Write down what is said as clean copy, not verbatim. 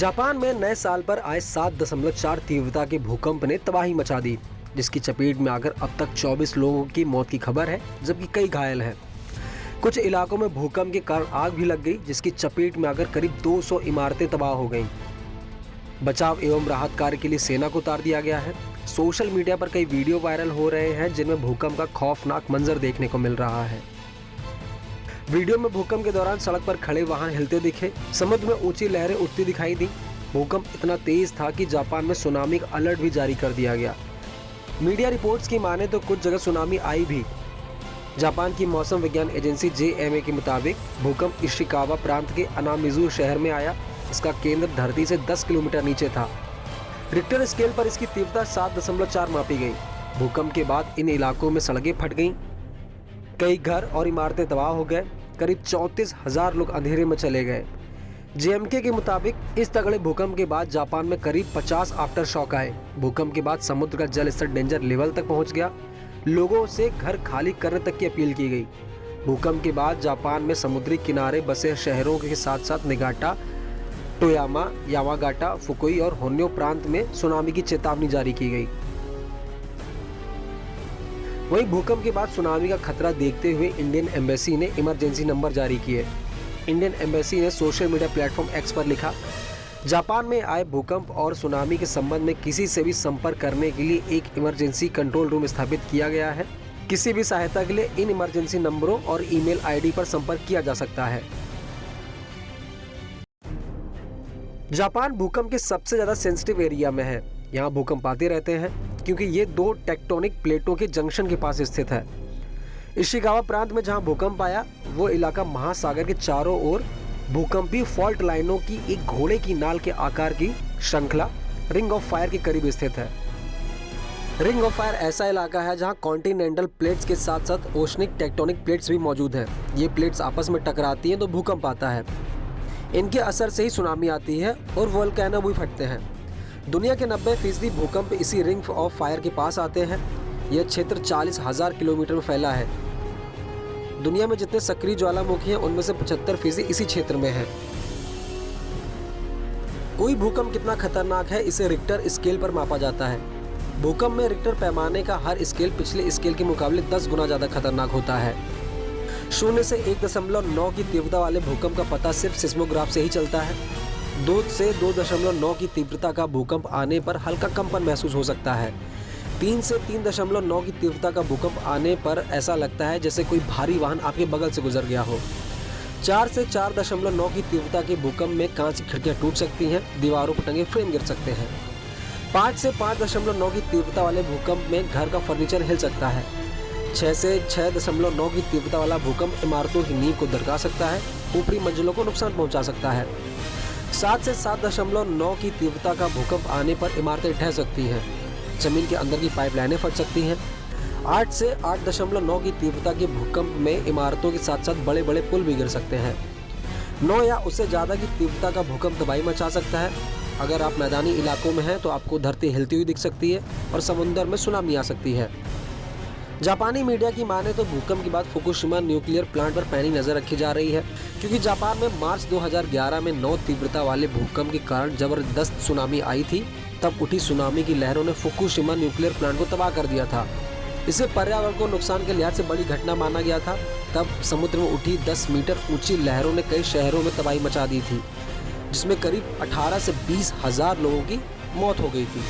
Japan में नए साल पर आए 7.4 तीव्रता के भूकंप ने तबाही मचा दी, जिसकी चपेट में आकर अब तक 24 लोगों की मौत की खबर है, जबकि कई घायल हैं। कुछ इलाकों में भूकंप के कारण आग भी लग गई, जिसकी चपेट में आकर करीब 200 इमारतें तबाह हो गईं। बचाव एवं राहत कार्य के लिए सेना को उतार दिया गया है। सोशल मीडिया पर कई वीडियो वायरल हो रहे हैं, जिनमें भूकंप का खौफनाक मंजर देखने को मिल रहा है। वीडियो में भूकंप के दौरान सड़क पर खड़े वाहन हिलते दिखे, समुद्र में ऊंची लहरें उठती दिखाई दी। भूकंप इतना तेज था कि जापान में सुनामी का अलर्ट भी जारी कर दिया गया। मीडिया रिपोर्ट्स की माने तो कुछ जगह सुनामी आई भी। जापान की मौसम विज्ञान एजेंसी JMA के मुताबिक भूकंप इशिकावा प्रांत के अनामिजू शहर में आया। इसका केंद्र धरती से 10 किलोमीटर नीचे था। रिक्टर स्केल पर इसकी तीव्रता 7.4 मापी गई। भूकंप के बाद इन इलाकों में सड़कें फट गईं, कई घर और इमारतें तबाह हो गए। करीब 34,000 लोग अंधेरे में चले गए। JMK के मुताबिक इस तगड़े भूकंप के बाद जापान में करीब 50 आफ्टर शॉक आए। भूकंप के बाद समुद्र का जल स्तर डेंजर लेवल तक पहुंच गया। लोगों से घर खाली करने तक की अपील की गई। भूकंप के बाद जापान में समुद्री किनारे बसे शहरों के साथ साथ निगाटा, टोयामा, यामागाटा, फुकुई और होन्यो प्रांत में सुनामी की चेतावनी जारी की गई। वहीं भूकंप के बाद सुनामी का खतरा देखते हुए इंडियन एम्बेसी ने इमरजेंसी नंबर जारी किए। इंडियन एम्बेसी ने सोशल मीडिया प्लेटफॉर्म X पर लिखा, जापान में आए भूकंप और सुनामी के संबंध में किसी से भी संपर्क करने के लिए एक इमरजेंसी कंट्रोल रूम स्थापित किया गया है। किसी भी सहायता के लिए इन इमरजेंसी नंबरों और ईमेल ID पर संपर्क किया जा सकता है। जापान भूकंप के सबसे ज्यादा सेंसिटिव एरिया में है। यहाँ भूकंप आते रहते हैं क्योंकि ये दो टेक्टोनिक प्लेटों के जंक्शन के पास स्थित है। इशिकावा प्रांत में जहाँ भूकंप आया, वो इलाका महासागर के चारों ओर भूकंपीय फॉल्ट लाइनों की एक घोड़े की नाल के आकार की श्रृंखला रिंग ऑफ फायर के करीब स्थित है। रिंग ऑफ फायर ऐसा इलाका है जहाँ कॉन्टिनेंटल प्लेट्स के साथ साथ ओशनिक टेक्टोनिक प्लेट्स भी मौजूद हैं। ये प्लेट्स आपस में टकराती हैं तो भूकंप आता है। इनके असर से ही सुनामी आती है और वोल्केनो भी फटते हैं। दुनिया के 90% भूकंप इसी रिंग ऑफ फायर के पास आते हैं। यह क्षेत्र 40,000 किलोमीटर में फैला है। दुनिया में जितने सक्रिय ज्वालामुखी हैं, उनमें से 75% इसी क्षेत्र में है। कोई भूकंप कितना खतरनाक है, इसे रिक्टर स्केल पर मापा जाता है। भूकंप में रिक्टर पैमाने का हर स्केल पिछले स्केल के मुकाबले 10 गुना ज्यादा खतरनाक होता है। 0 से 1.9 की तीव्रता वाले भूकंप का पता सिर्फ सिस्मोग्राफ से ही चलता है। 2 से 2.9 की तीव्रता का भूकंप आने पर हल्का कंपन महसूस हो सकता है। 3 से 3.9 की तीव्रता का भूकंप आने पर ऐसा लगता है जैसे कोई भारी वाहन आपके बगल से गुजर गया हो। 4 से 4.9 की तीव्रता के भूकंप में कांच की खिड़कियां टूट सकती हैं, दीवारों पर टंगे फ्रेम गिर सकते हैं। 5 से 5.9 की तीव्रता वाले भूकंप में घर का फर्नीचर हिल सकता है। 6 से 6.9 की तीव्रता वाला भूकंप इमारतों की नींव को दरका सकता है, ऊपरी मंजिलों को नुकसान पहुंचा सकता है। 7 से 7.9 की तीव्रता का भूकंप आने पर इमारतें ढह सकती हैं, जमीन के अंदर की पाइपलाइनें फट सकती हैं। 8 से 8.9 की तीव्रता के भूकंप में इमारतों के साथ साथ बड़े बड़े पुल भी गिर सकते हैं। 9 या उससे ज़्यादा की तीव्रता का भूकंप तबाही मचा सकता है। अगर आप मैदानी इलाकों में हैं तो आपको धरती हिलती हुई दिख सकती है और समुद्र में सुनामी आ सकती है। जापानी मीडिया की माने तो भूकंप के बाद फुकुशिमा न्यूक्लियर प्लांट पर पैनी नजर रखी जा रही है, क्योंकि जापान में मार्च 2011 में 9 तीव्रता वाले भूकंप के कारण जबरदस्त सुनामी आई थी। तब उठी सुनामी की लहरों ने फुकुशिमा न्यूक्लियर प्लांट को तबाह कर दिया था। इसे पर्यावरण को नुकसान के लिहाज से बड़ी घटना माना गया था। तब समुद्र में उठी 10 मीटर ऊंची लहरों ने कई शहरों में तबाही मचा दी थी, जिसमें करीब 18 से 20 हजार लोगों की मौत हो गई थी।